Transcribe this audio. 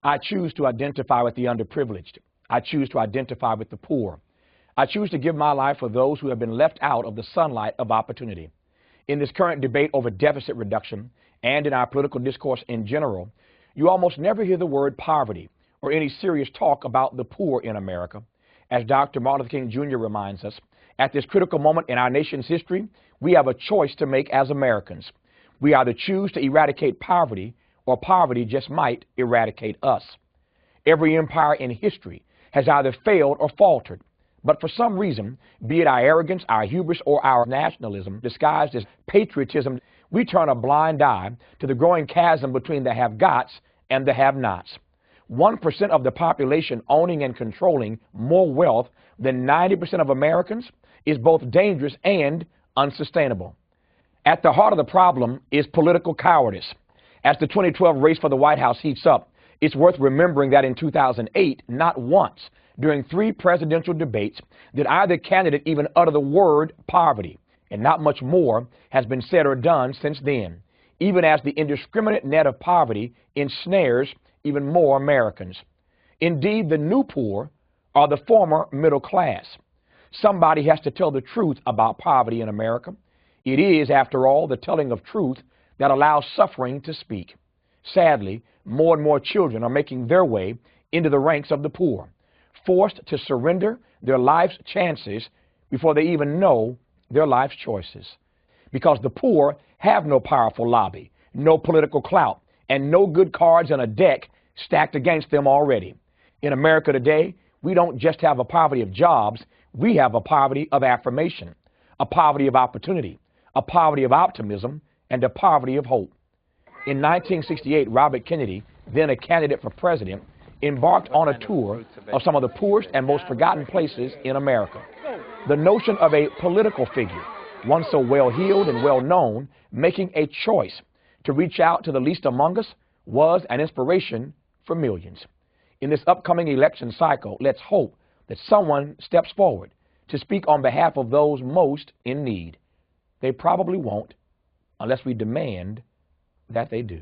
I choose to identify with the underprivileged. I choose to identify with the poor. I choose to give my life for those who have been left out of the sunlight of opportunity. In this current debate over deficit reduction and in our political discourse in general, you almost never hear the word poverty or any serious talk about the poor in America. As Dr. Martin Luther King Jr. reminds us, at this critical moment in our nation's history, we have a choice to make as Americans. We either choose to eradicate poverty or poverty just might eradicate us. Every empire in history has either failed or faltered. But for some reason, be it our arrogance, our hubris, or our nationalism disguised as patriotism, we turn a blind eye to the growing chasm between the have-gots and the have-nots. 1% of the population owning and controlling more wealth than 90% of Americans is both dangerous and unsustainable. At the heart of the problem is political cowardice. As the 2012 race for the White House heats up, it's worth remembering that in 2008, not once during 3 presidential debates did either candidate even utter the word poverty, and not much more has been said or done since then, even as the indiscriminate net of poverty ensnares even more Americans. Indeed, the new poor are the former middle class. Somebody has to tell the truth about poverty in America. It is, after all, the telling of truth that allows suffering to speak. Sadly, more and more children are making their way into the ranks of the poor, forced to surrender their life's chances before they even know their life's choices. Because the poor have no powerful lobby, no political clout, and no good cards in a deck stacked against them already. In America today, we don't just have a poverty of jobs, we have a poverty of affirmation, a poverty of opportunity, a poverty of optimism, and a poverty of hope. In 1968, Robert Kennedy, then a candidate for president, embarked on a tour of some of the poorest and most forgotten places in America. The notion of a political figure, one so well-heeled and well-known, making a choice to reach out to the least among us was an inspiration for millions. In this upcoming election cycle, let's hope that someone steps forward to speak on behalf of those most in need. They probably won't unless we demand that they do.